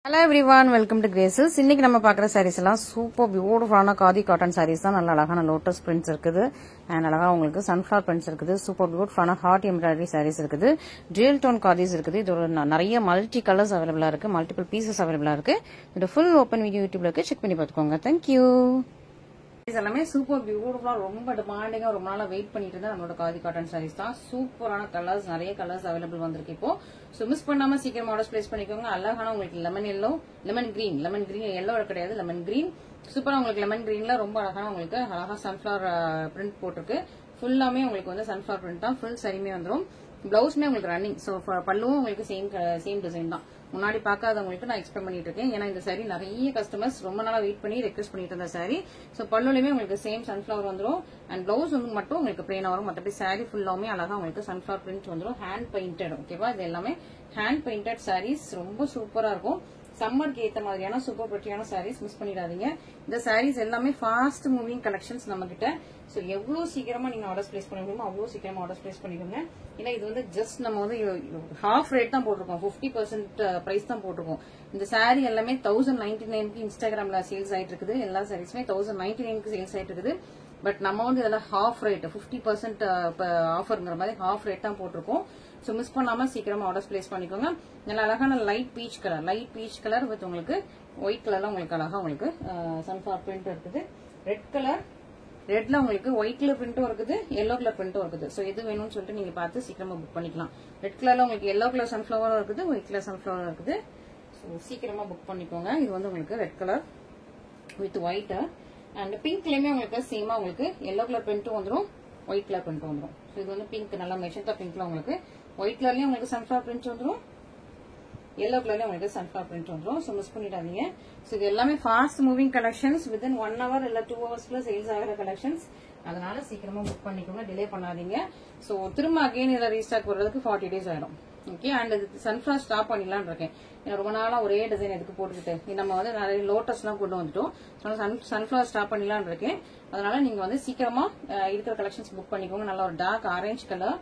Hello everyone, welcome to Graces. இன்னைக்கு நம்ம பார்க்குற sarees எல்லாம் சூப்பர் பியூட்டிஃபுல்லான காதி காட்டன் sarees தான். நல்ல அழகான லோட்டஸ் பிரிண்ட்ஸ் இருக்குது அண்ட் அழகா உங்களுக்கு சன்ஃபிளவர் பிரிண்ட்ஸ் இருக்குது. சூப்பர் பியூட்டிஃபுல்லான ஹார்ட் எம்ப்ராய்டரி sarees இருக்குது. டுவல் டோன் காதிஸ் இருக்குது. இது நிறைய மல்டி கலர்ஸ் அவைலபிளா இருக்கு, மல்டிபிள் பீசஸ் அவைலபிளா இருக்கு. இது ஃபுல் ஓப்பன் வீடியோ யூடியூப்ல இருக்கு, செக் பண்ணி பார்த்துக்கோங்க. தேங்க்யூ. எல்லாமே சூப்பர் பியூட்டிஃபுல்லா ரொம்ப டிமாண்டிங்கா ரொம்ப நாளா வெயிட் பண்ணிட்டு இருந்தா நம்மளோட காதி காட்டன் சாரீஸ் தான். சூப்பரான கலர்ஸ், நிறைய கலர்ஸ் அவைலபிள் வந்திருக்கு இப்போ. சோ மிஸ் பண்ணாம சீக்கிரம் ஆர்டர்ஸ் பிளேஸ் பண்ணிக்கோங்க. அழகான உங்களுக்கு lemon yellow, lemon green yellow கிடையாது, லெமன் கிரீன். சூப்பரா உங்களுக்கு லெமன் கிரீன்ல ரொம்ப அழகான உங்களுக்கு அழகா சன்ஃபிளவர் பிரிண்ட் போட்டிருக்கு. ஃபுல்லாமே உங்களுக்கு வந்து சன்ஃபிளவர் பிரிண்ட் தான். ஃபுல் சரிமே வந்துடும். பிளவுஸ்மே உங்களுக்கு ரன்னிங். சோ பல்லுவும் உங்களுக்கு சேம் டிசைன் தான். முன்னாடி பார்க்காதவங்களுக்கு நான் எக்ஸ்பிளைன் பண்ணிட்டு இருக்கேன். ஏன்னா இந்த சாரி நிறைய கஸ்டமர்ஸ் ரொம்ப நாளா வெயிட் பண்ணி ரெக்வஸ்ட் பண்ணிட்டு இருந்த சாரி. சோ பல்லுலயுமே உங்களுக்கு சேம் சன்ஃபிளவர் வந்துடும் அண்ட் பிளவுஸ் வந்து மட்டும் உங்களுக்கு பிளெயினா வரும். மற்றபடி சாரி ஃபுல்லாமே அழகா உங்களுக்கு சன்ஃபிளவர் பிரிண்ட் வந்துடும். Hand painted. ஓகேவா? இது எல்லாமே ஹேண்ட் பெயிண்டட் சாரீஸ். ரொம்ப சூப்பரா இருக்கும். சம்மருக்கு ஏத்த மாதிரியான சூப்பர் பிரிட்டியான சாரீஸ் மிஸ் பண்ணிடாதீங்க. இந்த சாரீஸ் எல்லாமே ஃபாஸ்ட் மூவிங் கலெக்ஷன்ஸ் நம்ம கிட்ட. சோ எவ்வளவு சீக்கிரமா நீங்க ஆர்டர்ஸ் பிளேஸ் பண்ண முடியுமோ அவ்வளவு சீக்கிரமா ஆர்டர்ஸ் பிளேஸ் பண்ணிக்கோங்க. ஏன்னா இது வந்து ஜஸ்ட் நம்ம வந்து ஹாஃப் ரேட் தான் போட்டிருக்கோம், 50% பிரைஸ் தான் போட்டிருக்கோம். இந்த சாரீ எல்லாமே 1099க்கு இன்ஸ்டாகிராம்ல சேல்ஸ் ஆயிட்டு இருக்குது. எல்லா சாரீஸுமே 1099க்கு சேல்ஸ் ஆயிட்டு இருக்குது. பட் நம்ம வந்து இதெல்லாம் ஹாஃப் ரேட், 50% ஆஃபர்ங்கிற மாதிரி ஹாஃப் ரேட் தான் போட்டிருக்கோம். சோ மிஸ் பண்ணாம சீக்கிரமா ஆர்டர்ஸ் பிளேஸ் பண்ணிக்கோங்க. நல்ல அழகான லைட் பீச் கலர் வித் உங்களுக்கு ஒயிட் கலர்ல உங்களுக்கு அழகா உங்களுக்கு சன்ஃபிளவர் பிரிண்ட் இருக்குது. ரெட் கலர், ரெட்ல உங்களுக்கு ஒயிட் கலர் பிரிண்டும் இருக்குது, எல்லோ கலர் பிரிண்டும் இருக்குது. சோ எது வேணும்னு சொல்லிட்டு நீங்க பார்த்து சீக்கிரமா புக் பண்ணிக்கலாம். ரெட் கலர்ல உங்களுக்கு எல்லோ கலர் சன்ஃபிளவர் இருக்குது, ஒயிட் கலர் சன்ஃபிளவர் இருக்குது. சோ சீக்கிரமா புக் பண்ணிக்கோங்க. இது வந்து உங்களுக்கு red colour with white and பிங்க்லயுமே உங்களுக்கு சேமா உங்களுக்கு எல்லோ கலர் பிரிண்டும் வந்துடும், ஒயிட் கலர் பிரிண்ட் வந்துடும். இது வந்து பிங்க், நல்லா மெஜந்தா பிங்க்ல உங்களுக்கு ஒயிட் கலர்லயும் உங்களுக்கு சன்ஃபிளவர் பிரிண்ட் வந்துடும், எல்லோ கலர்லயும் உங்களுக்கு சன்ஃபிளவர் பிரிண்ட் வந்துடும். சோ மிஸ் பண்ணிடாதீங்க. சோ இது எல்லாமே fast moving collections. Within 1 hour இல்ல 2 hours சேல்ஸ் ஆகிற கலெக்ஷன்ஸ். அதனால சீக்கிரமா புக் பண்ணிக்கோங்க, டிலே பண்ணாதீங்க. சோ திரும்ப அகைன் இதுல ரீஸ்டாக் வர்றதுக்கு 40 days ஆயிடும். ஓகே, அண்ட் இது சன்ஃபிளவர் ஸ்டாப் பண்ணிடலான்னு இருக்கேன். ரொம்ப நாளா ஒரே டிசைன் எதுக்கு போட்டுக்கிட்டு நம்ம வந்து நிறைய லோட்டஸ் எல்லாம் கொண்டு வந்துட்டோம். சன்ஃபிளவர் ஸ்டாப் பண்ணிடலான்னு இருக்கேன். அதனால நீங்க வந்து சீக்கிரமா இருக்கிற கலெக்ஷன்ஸ் புக் பண்ணிக்கோங்க. நல்ல ஒரு dark orange colour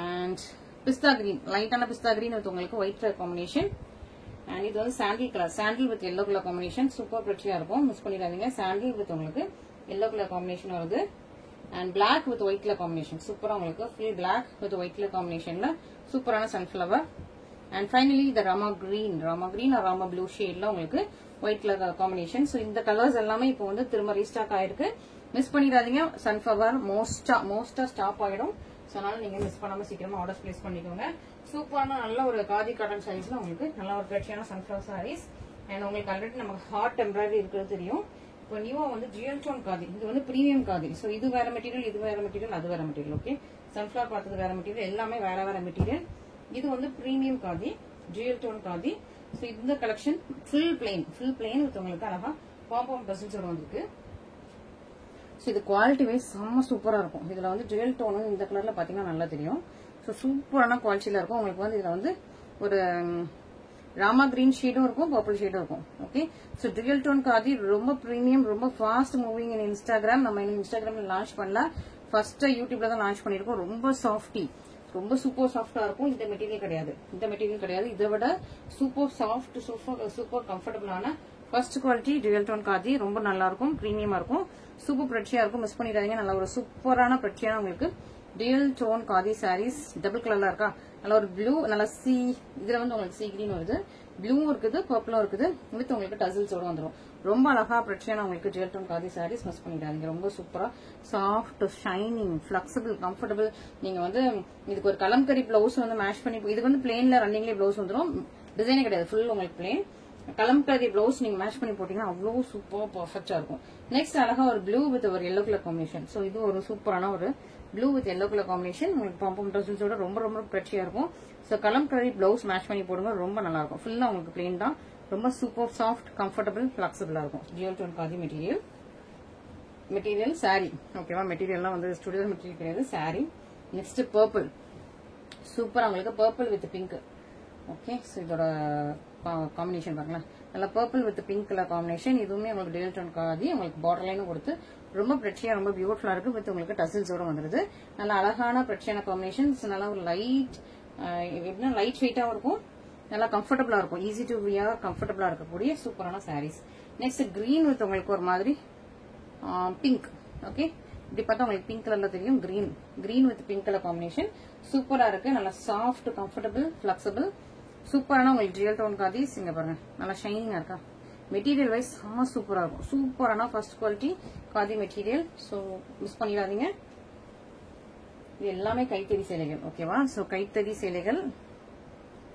and pista green, லைட்டான பிஸ்தா கிரீன் வித் உங்களுக்கு ஒயிட் கலர் காம்பினேஷன். அண்ட் இது வந்து sandal colour, sandal with yellow colour combination. Super பிரிட்டியா இருக்கும், மிஸ் பண்ணிடாதீங்க. சாண்டில் வித் உங்களுக்கு எல்லோ கலர் காம்பினேஷன் வருது and black with white colour combination. சூப்பரா உங்களுக்கு full black with white colour காம்பினேஷன்ல சூப்பரான சன்ஃபிளவர். அண்ட் ஃபைனலி இந்த ராமா கிரீன் ராமா ப்ளூ ஷேட்ல உங்களுக்கு ஒயிட் கலர் காம்பினேஷன். சோ இந்த கலர்ஸ் எல்லாமே இப்போ வந்து திரும்ப ரீஸ்டாக் ஆயிருக்கு, மிஸ் பண்ணிடாதீங்க. சன்ஃபிளவர் மோஸ்டா ஸ்டாப் ஆயிடும். அதனால நீங்க மிஸ் பண்ணாம சீக்கிரமா ஆர்டர்ஸ் பிளேஸ் பண்ணிக்கோங்க. சூப்பரான நல்ல ஒரு காதி காட்டன் சாரீஸ்ல உங்களுக்கு நல்ல ஒரு பிரிட்டியான சன்ஃபிளவர் சாரீஸ். அண்ட் உங்களுக்கு ஆல்ரெடி நமக்கு ஹார்ட் எம்ப்ராய்டரி இருக்கிறது தெரியும். இப்போ நியூவா வந்து டுவல் டோன் காதி, இது வந்து பிரீமியம் காதி. சோ இது வேற மெட்டீரியல், இது வேற மெட்டீரியல், அது வேற மெட்டீரியல். ஓகே, சன்ஃபிளவர் பார்த்தது வேற மெட்டீரியல், எல்லாமே வேற மெட்டீரியல். இது வந்து premium khadi, dual tone khadi. So இந்த கலெக்ஷன் ஃபுல் பிளெயின் வித் உங்களுக்கு அழகா பாம்பம் டசல்ஸோட வந்திருக்கு. சோ இது குவாலிட்டி வைஸ் செம்ம சூப்பரா இருக்கும். இதுல வந்து டுவல் டோன் இந்த கலர்ல பாத்தீங்கன்னா நல்லா தெரியும். சோ சூப்பரான குவாலிட்டியில இருக்கும். உங்களுக்கு வந்து இதுல வந்து ஒரு ராமா கிரீன் ஷேடும் இருக்கும், பர்பிள் ஷேடும் இருக்கும். Okay, so dual tone khadi ரொம்ப பிரீமியம், ரொம்ப ஃபாஸ்ட் மூவிங் இன் இன்ஸ்டாகிராம். நம்ம இன்னும் இன்ஸ்டாகிராம்ல லான்ச் பண்ணல, ஃபர்ஸ்ட் யூடியூப்ல தான் லான்ச் பண்ணிருக்கோம். ரொம்ப சாஃப்டி, ரொம்ப சூப்பர் சாஃப்டா இருக்கும். இந்த மெட்டீரியல் கிடையாது. இதை விட சூப்பர் சாஃப்ட், சூப்பர் கம்ஃபர்டபுளான first quality dual tone khadi. ரொம்ப நல்லா இருக்கும், பிரீமியமா இருக்கும், சூப்பர் பிரிட்டியா இருக்கும், மிஸ் பண்ணிடாதீங்க. நல்ல ஒரு சூப்பரான பிரிட்டியான உங்களுக்கு dual tone khadi saris. Double கலர்ல இருக்கா, நல்ல ஒரு ப்ளூ, நல்ல இதுல வந்து உங்களுக்கு சி கிரீன் வருது, ப்ளூ இருக்குது, பர்பிளும் இருக்குது வித் உங்களுக்கு டசல்ஸோட வந்துடும். ரொம்ப அழகா பிரிட்டியான உங்களுக்கு dual tone khadi saris, miss பண்ணிடாதீங்க. ரொம்ப சூப்பரா சாஃப்ட், ஷைனிங், பிளெக்சிபிள், கம்ஃபர்டபுள். நீங்க வந்து இதுக்கு ஒரு கலம்கரி பிளவுஸ் வந்து மேட்ச் பண்ணி, இது வந்து பிளெயின்ல ரன்னிங்லேயே பிளவுஸ் வந்துடும், டிசைனே கிடையாது, ஃபுல் உங்களுக்கு பிளெயின். கலம்கரி பிளவுஸ் நீங்க மேட்ச் பண்ணி போட்டீங்கன்னா அவ்வளவு சூப்பர் பர்ஃபெக்டா இருக்கும். நெக்ஸ்ட் அழகா ஒரு ப்ளூ வித் ஒரு எல்லோ கலர் காம்பினேஷன். சோ இது ஒரு சூப்பரான ஒரு blue with yellow colour combination. உங்களுக்கு பம்பம் டசல்ஸோட ரொம்ப பிரிட்டியா இருக்கும். சோ கலம்கரி பிளவுஸ் மேட்ச் பண்ணி போடுங்க, ரொம்ப நல்லா இருக்கும். ஃபுல்லா உங்களுக்கு பிளெயின் தான், ரொம்ப சூப்பர் சாஃப்ட், கம்ஃபர்டபுள், பிளெக்சிபிளா இருக்கும். Dual tone khadi material sari. ஓகேவா, மெட்டீரியல்லாம் வந்து ஸ்டுடியோ மெட்டீரியல் கிடையாது, சாரி. நெக்ஸ்ட் பர்பிள், சூப்பரா உங்களுக்கு purple with pink. Okay, so இதோட காம்பினேஷன் பாருங்களேன், நல்லா purple with pink colour combination. இதுவுமே உங்களுக்கு டுவல் டோன் காதி, உங்களுக்கு பார்டர் லைனும் கொடுத்து ரொம்ப பிரிட்டியா, ரொம்ப பியூட்டிஃபுல்லா இருக்கு. வித் உங்களுக்கு டசல்ஸோட வந்துருது. நல்ல அழகான பிரிட்டியான காம்பினேஷன். நல்ல ஒரு லைட், எப்படின்னா லைட் வெயிட்டாவும் இருக்கும், நல்லா கம்ஃபர்டபுளா இருக்கும், ஈஸி டு வியர், கம்ஃபர்டபுளா இருக்கக்கூடிய சூப்பரான சாரீஸ். நெக்ஸ்ட் கிரீன் வித் உங்களுக்கு ஒரு மாதிரி பிங்க். ஓகே, இப்படி பார்த்தா உங்களுக்கு பிங்க் கலர்ல தெரியும். Green with pink colour combination சூப்பரா இருக்கு. நல்லா சாஃப்ட், கம்ஃபர்டபுள், பிளெக்சிபிள், சூப்பரான உங்களுக்கு ஜியல் டோன் காதீஸ். இங்க பாருங்க நல்லா ஷைனிங்கா இருக்கா. மெட்டீரியல் வைஸ் சூப்பரா இருக்கும். சூப்பரான first quality khadi material. So miss பண்ணிடாதீங்க. இது எல்லாமே கைத்தறி சேலைகள். ஓகேவா? ஸோ கைத்தறி சேலைகள்,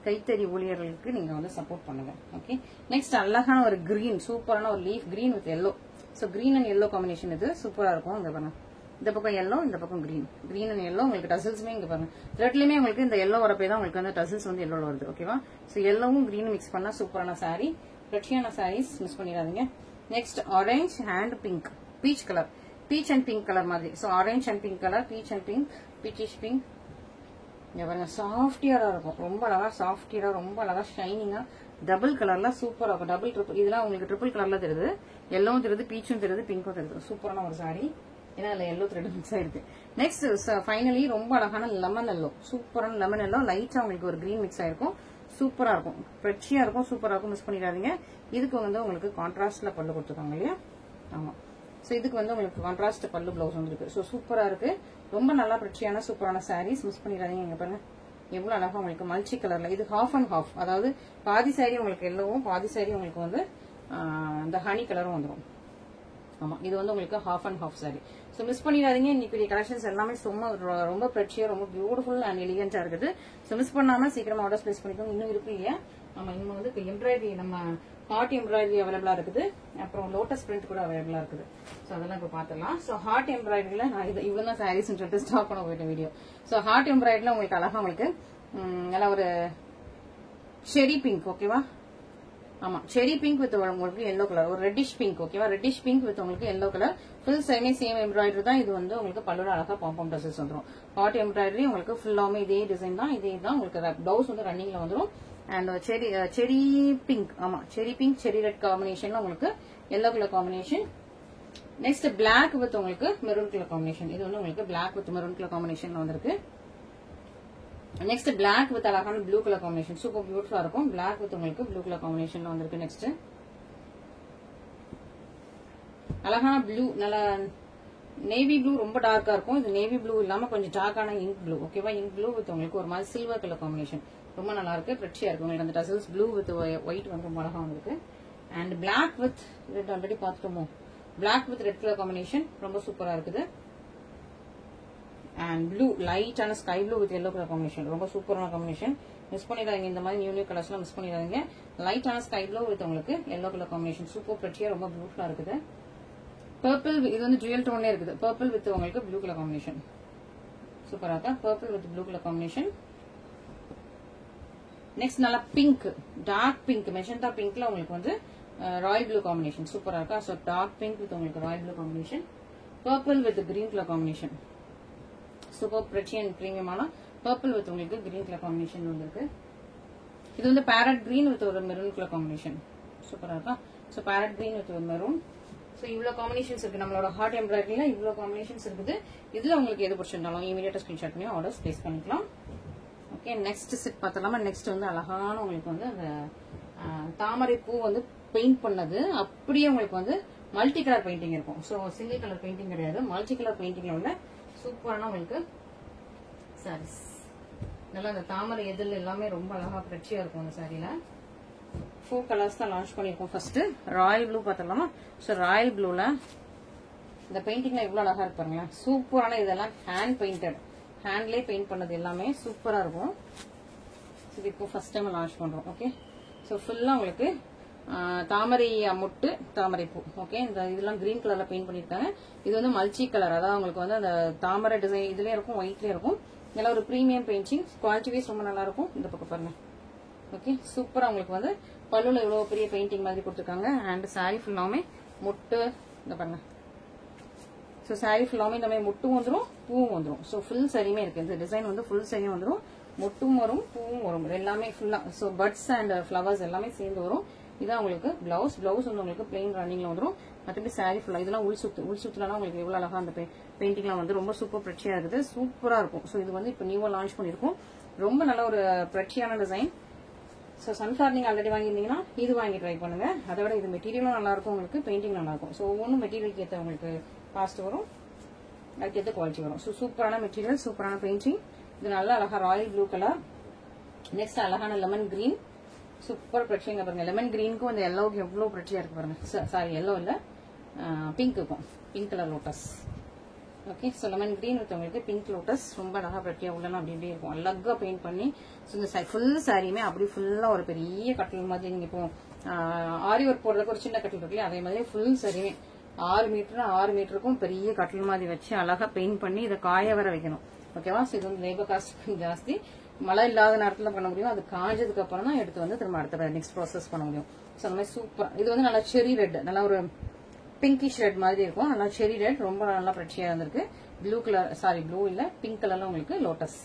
கைத்தறி ஊழியர்களுக்கு நீங்க வந்து சப்போர்ட் பண்ணுங்க. ஓகே, நெக்ஸ்ட் அழகான ஒரு கிரீன், சூப்பரான ஒரு leaf green with yellow. So green and yellow combination இது சூப்பரா இருக்கும். இங்க பாருங்க, இந்த பக்கம் எல்லோ, இந்த பக்கம் கிரீன் அண்ட் எல்லோ. உங்களுக்கு டசல்ஸுமே இங்க பாருங்க, த்ரெட்லயுமே உங்களுக்கு இந்த எல்லோ வரப்பே தான் உங்களுக்கு வந்து டசல்ஸ் வந்து எல்லோல வருது. ஓகேவா? ஸோ எல்லோவும் கிரீனும் மிக்ஸ் பண்ணா சூப்பரான சாரி, ரெட்சியான சாரீஸ், மிஸ் பண்ணிடாதீங்க. Next orange and pink, peach colour, peach and pink colour மாதிரி. So orange and pink colour, peach and pink, peachish pink. இங்க பாருங்க சாஃப்டியரா இருக்கும், ரொம்ப அழகா சாஃப்டியரா, ரொம்ப அழகா ஷைனிங்கா, டபுள் கலர்ல சூப்பரா இருக்கும். டபுள் ட்ரிபிள், இதெல்லாம் உங்களுக்கு ட்ரிபிள் கலர்ல தெரியுது, எல்லோவும் தெரியுது, பீச்சும் தெரியுது, பிங்க்கும் தெரியுது. சூப்பரான ஒரு சாரி, ஏன்னா அதுல எல்லோ த்ரெட் மிக்ஸ் ஆயிருக்கு. நெக்ஸ்ட் ஃபைனலி ரொம்ப அழகான லெமன் எல்லோ, சூப்பரான லெமன் எல்லோ, லைட்டா உங்களுக்கு ஒரு கிரீன் மிக்ஸ் ஆயிருக்கும். சூப்பரா இருக்கும், ஃப்ரெஷ்ஷியா இருக்கும், சூப்பரா இருக்கும், மிஸ் பண்ணிடாதீங்க. இதுக்கு வந்து உங்களுக்கு கான்ட்ராஸ்ட்ல பல்லு கொடுத்துருக்காங்க இல்லையா? ஆமா. ஸோ இதுக்கு வந்து உங்களுக்கு கான்ட்ராஸ்ட் பல்லு பிளவுஸ் வந்துருக்கு. ஸோ சூப்பரா இருக்கு, ரொம்ப நல்லா ஃப்ரெஷ்ஷியான சூப்பரான சாரீஸ், மிஸ் பண்ணிடாதீங்க. இங்க பாருங்க எவ்வளவு அழகா உங்களுக்கு மல்டி கலர்ல. இது ஹாஃப் அண்ட் ஹாஃப், அதாவது பாதி சாரி உங்களுக்கு எல்லோவும், பாதி சாரி உங்களுக்கு வந்து இந்த ஹனி கலரும் வந்துடும். ஆமா, இது வந்து உங்களுக்கு half and half sorry. So miss பண்ணிடாதீங்க. இன்னைக்கு கலெக்ஷன்ஸ் எல்லாமே ரொம்ப ஃப்ரெஷ்ஷியா, ரொம்ப பியூட்டிஃபுல் அண்ட் எலிகென்டா இருக்குது. ஸோ மிஸ் பண்ணாம சீக்கிரமா ஆர்டர்ஸ் பிளேஸ் பண்ணிக்கோங்க. இன்னும் இருக்கு இல்லையா? நம்ம இன்னும் வந்து இப்போ எம்ப்ராய்டரி, நம்ம ஹார்ட் எம்ப்ராய்டரி அவைலபிளா இருக்குது, அப்புறம் லோட்டஸ் பிரிண்ட் கூட அவைலபிளா இருக்குது. ஸோ அதெல்லாம் இப்போ பார்த்துடலாம். ஸோ ஹார்ட் எம்ப்ராய்டரியில நான் இது இவ்வளவு தான் சாரீஸ் சொல்லிட்டு ஸ்டாப் பண்ண போயிட்ட வீடியோ. ஸோ ஹார்ட் எம்ப்ராய்டரியில உங்களுக்கு அழகா உங்களுக்கு நல்லா ஒரு செரி பிங்க். ஓகேவா? ஆமா, செரி பிங்க் வித் உங்களுக்கு எல்லோ கலர், ஒரு ரெட்டிஷ் பிங்க். ஓகேவா? ரெட்டிஷ் பிங்க் வித் உங்களுக்கு yellow colour, full same embroidery தான். இது வந்து உங்களுக்கு பல்லோட அழகா பாம்பம் டசல்ஸ் வந்துடும். ஹார்ட் எம்ப்ராய்டரி உங்களுக்கு ஃபுல்லாமே இதே டிசைன் தான், இதே தான் உங்களுக்கு பிளவுஸ் வந்து ரன்னிங்ல வந்துடும். அண்ட் செரி பிங்க், ஆமா செரி பிங்க், செரி ரெட் காம்பினேஷன்ல உங்களுக்கு yellow colour combination. Next black with உங்களுக்கு மெரூன் கலர் காம்பினேஷன். இது வந்து உங்களுக்கு பிளாக் வித் மெரூன் கலர் காம்பினேஷன்ல வந்திருக்கு. நெக்ஸ்ட் பிளாக் வித் அழகான ப்ளூ கலர் காம்பினேஷன், சூப்பர் பியூட்டிஃபுல்லா இருக்கும். பிளாக் வித் உங்களுக்கு ப்ளூ கலர் காம்பினேஷன்ல வந்திருக்கு. நெக்ஸ்ட் அழகான ப்ளூ, நல்ல நேவி ப்ளூ, ரொம்ப டார்க்கா இருக்கும். இது நேவி ப்ளூ இல்லாம கொஞ்சம் டார்க்கான இங்க் ப்ளூ. ஓகேவா? இங்க் ப்ளூ வித் உங்களுக்கு ஒரு மாதிரி சில்வர் கலர் காம்பினேஷன், ரொம்ப நல்லா இருக்கு, ஃப்ரெஷ்ஷியா இருக்கு. உங்களுக்கு அந்த டசல்ஸ் ப்ளூ வித் ஒயிட் வந்து ரொம்ப அழகா வந்திருக்கு. And black with red already பார்த்துட்டோமோ, black with red colour combination ரொம்ப சூப்பரா இருக்குது. அண்ட் ப்ளூ, லைட்டான sky blue with yellow colour combination, ரொம்ப சூப்பரான காம்பினேஷன், மிஸ் பண்ணிடாதீங்க. இந்த மாதிரி நியூ கலர்ஸ் எல்லாம் மிஸ் பண்ணிடாதீங்க. லைட்டான ஸ்கை ப்ளூ வித் உங்களுக்கு எல்லோ கலர் காம்பினேஷன், சூப்பர் ஃப்ரெஷ்ஷியா, ரொம்ப பியூட்டிஃபுல்லா இருக்குது. பர்பிள், இது வந்து ஜுவல் டோன்ல இருக்குது. பர்பிள் வித் உங்களுக்கு ப்ளூ கலர் காம்பினேஷன் சூப்பரா இருக்கா. Purple with blue colour combination. Next நல்லா பிங்க், டார்க் பிங்க், மெஜந்தா பிங்க்ல உங்களுக்கு வந்து ராயல் ப்ளூ காம்பினேஷன் சூப்பரா இருக்கா. ஸோ டார்க் பிங்க் வித் உங்களுக்கு royal blue combination. Purple with green colour combination, super பிரெச்சி அண்ட் பிரீமியமான பர்பிள் வித் உங்களுக்கு கிரீன் கலர் காம்பினேஷன் வந்திருக்கு. இது வந்து பேரட் கிரீன் வித் ஒரு மெரூன் கலர் காம்பினேஷன் சூப்பரா இருக்கா. ஸோ பேரட் கிரீன் வித் ஒரு மெரூன். ஸோ இவ்வளவு காம்பினேஷன்ஸ் இருக்கு நம்மளோட ஹார்ட் எம்ப்ராய்டரியில, இவ்வளவு காம்பினேஷன்ஸ் இருக்குது. இதுல உங்களுக்கு எது பிடிச்சிருந்தாலும் இமீடியட்டா ஸ்கிரீன்ஷாட் பண்ணி ஆர்டர்ஸ் பிளேஸ் பண்ணிக்கலாம். ஓகே, நெக்ஸ்ட் செட் பார்த்தலாமா. நெக்ஸ்ட் வந்து அழகான உங்களுக்கு வந்து அந்த தாமரை பூ வந்து பெயிண்ட் பண்ணது, அப்படியே உங்களுக்கு வந்து மல்டி கலர் பெயிண்டிங் இருக்கும். ஸோ சிங்கிள் கலர் பெயிண்டிங் கிடையாது, மல்டி கலர் பெயிண்டிங்ல உள்ள சூப்பரான உங்களுக்கு சாரீஸ். நல்லா அந்த தாமரை எதில் எல்லாமே ரொம்ப அழகா ஃப்ரெஷ்ஷியா இருக்கும். அந்த சாரியில 4 கலர்ஸ் தான் லான்ச் பண்ணிருக்கோம். ஃபர்ஸ்ட் ராயல் ப்ளூ பார்த்தலாமா. ஸோ ராயல் ப்ளூல இந்த பெயிண்டிங்ல இவ்வளவு அழகா இருக்கு பாருங்களேன். சூப்பரான, இதெல்லாம் ஹேண்ட் பெயிண்டட், ஹேண்ட்லேயே பெயிண்ட் பண்ணது எல்லாமே சூப்பரா இருக்கும். இது இப்போ ஃபர்ஸ்ட் டைம் லான்ச் பண்றோம். ஓகே, ஸோ ஃபுல்லா உங்களுக்கு தாமரை மொட்டு, தாமரை பூ. ஓகே, இந்த இதெல்லாம் கிரீன் கலர்ல பெயிண்ட் பண்ணிருக்காங்க. இது வந்து மல்டி கலர், அதாவது உங்களுக்கு வந்து அந்த தாமரை டிசைன் இதுலயே இருக்கும், ஒயிட்லயே இருக்கும். இதெல்லாம் ஒரு பிரீமியம் பெயிண்டிங், குவாலிட்டி வைஸ் ரொம்ப நல்லா இருக்கும். இந்த பக்கம் பாருங்க. ஓகே, சூப்பரா உங்களுக்கு வந்து பல்லுல இவ்வளவு பெரிய பெயிண்டிங் மாதிரி கொடுத்துருக்காங்க. அண்ட் சாரி ஃபுல்லாமே மொட்டு, இந்த பாருங்க. ஸோ சாரி ஃபுல்லாமே இந்த மாதிரி மொட்டும் வந்துடும், பூவும் வந்துடும். ஸோ ஃபுல் சரியுமே இருக்கு. இந்த டிசைன் வந்து ஃபுல் சரியும் வந்துடும், மொட்டும் வரும், பூவும் வரும், எல்லாமே ஃபுல்லா. ஸோ பட்ஸ் அண்ட் ஃபிளவர்ஸ் எல்லாமே சேர்ந்து வரும். இதான் உங்களுக்கு பிளவுஸ். பிளவுஸ் வந்து உங்களுக்கு பிளெயின் ரன்னிங்ல வந்துடும். மற்றபடி சாரி ஃபுல்லா இதெல்லாம் உள் சுத்துலாம் உங்களுக்கு எவ்வளவு அழகா அந்த பெயிண்டிங்லாம் வந்து ரொம்ப சூப்பர் பிரெச்சியா இருக்குது, சூப்பரா இருக்கும். ஸோ இது வந்து இப்போ நியூவா லான்ச் பண்ணிருக்கோம். ரொம்ப நல்ல ஒரு பிரெச்சியான டிசைன். ஸோ சன்ஃப்ளவர் நீங்கள் ஆல்ரெடி வாங்கியிருந்தீங்கன்னா இது வாங்கி ட்ரை பண்ணுங்க. அதை விட இது மெட்டீரியலும் நல்லாயிருக்கும், உங்களுக்கு பெயிண்டிங் நல்லாயிருக்கும். ஸோ ஒவ்வொன்றும் மெட்டீரியலுக்கு ஏற்ற உங்களுக்கு காஸ்ட் வரும், அதுக்கேற்ற குவாலிட்டி வரும். ஸோ சூப்பரான மெட்டீரியல், சூப்பரான பெயிண்டிங். இது நல்லா அழகா ராயல் ப்ளூ கலர். நெக்ஸ்ட் அழகான லெமன் கிரீன், சூப்பர் பிரச்சிங்க பாருங்க. லெமன் கிரீனுக்கும் அந்த எல்லோவுக்கு எவ்வளோ பிரச்சியா இருக்கு பாருங்க. சாரி எல்லோ இல்லை, பிங்க்குக்கும், pink colour lotus. Okay, so lemon green உங்களுக்கு பிங்க் லோட்டஸ் ரொம்ப அழகா பிரட்டியா உள்ளலாம் அப்படி இப்படி இருக்கும். அழகா பெயிண்ட் பண்ணி ஸோ இந்த ஃபுல் சாரியுமே அப்படி ஃபுல்லா ஒரு பெரிய கட்டில் மாதிரி. நீங்க இப்போ ஆரி ஒர்க் போடுறதுக்கு ஒரு சின்ன கட்டில் இருக்குல்லையா, அதே மாதிரி ஃபுல் சாரியுமே 6 மீட்டர் 6 மீட்டருக்கும் பெரிய கட்டில் மாதிரி வச்சு அழகா பெயிண்ட் பண்ணி இதை காய வர வைக்கணும். ஓகேவா? ஸோ இது வந்து லேபர் காஸ்ட் ஜாஸ்தி. மழை இல்லாத நேரத்தில் பண்ண முடியும். அது காஞ்சதுக்கு அப்புறம் தான் எடுத்து வந்து திரும்ப அடுத்த நெக்ஸ்ட் ப்ராசஸ் பண்ண முடியும். ஸோ அந்த மாதிரி சூப்பர். இது வந்து நல்லா செரி ரெட், நல்லா ஒரு பிங்கிஷ் ரெட் மாதிரி இருக்கும். நல்லா செரி ரெட், ரொம்ப நல்லா பிரச்சியா இருந்திருக்கு. ப்ளூ கலர், சாரி ப்ளூ இல்ல பிங்க் கலர்ல உங்களுக்கு லோட்டஸ்,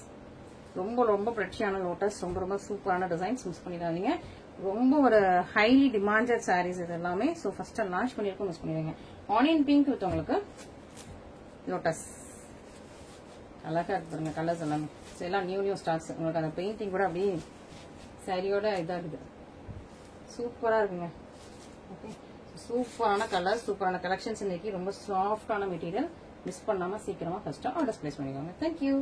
ரொம்ப ரொம்ப பிரச்சியான லோட்டஸ். ரொம்ப ரொம்ப சூப்பரான டிசைன்ஸ், மிஸ் பண்ணிடாதீங்க. ரொம்ப ஒரு ஹைலி டிமாண்டட் சாரீஸ் இது எல்லாமே. ஸோ ஃபர்ஸ்ட் லான்ச் பண்ணிருக்கோம், மிஸ் பண்ணிடுவீங்க. ஆனியன் பிங்க் வித் உங்களுக்கு லோட்டஸ், அழகா இருக்கு பாருங்க கலர்ஸ் எல்லாமே. எல்லாம் நியூ ஸ்டாக்ஸ். உங்களுக்கு அந்த பெயிண்டிங் கூட அப்படியே சாரியோட இதாகுது, சூப்பரா இருக்குங்க. ஓகே, சூப்பரான கலர், சூப்பரான கலெக்ஷன்ஸ் இன்னைக்கு. ரொம்ப சாஃப்டான மெட்டீரியல், மிஸ் பண்ணாம சீக்கிரமா ஃபர்ஸ்ட் ஆர்டர்ஸ் பிளேஸ் பண்ணிக்கோங்க. தேங்க்யூ.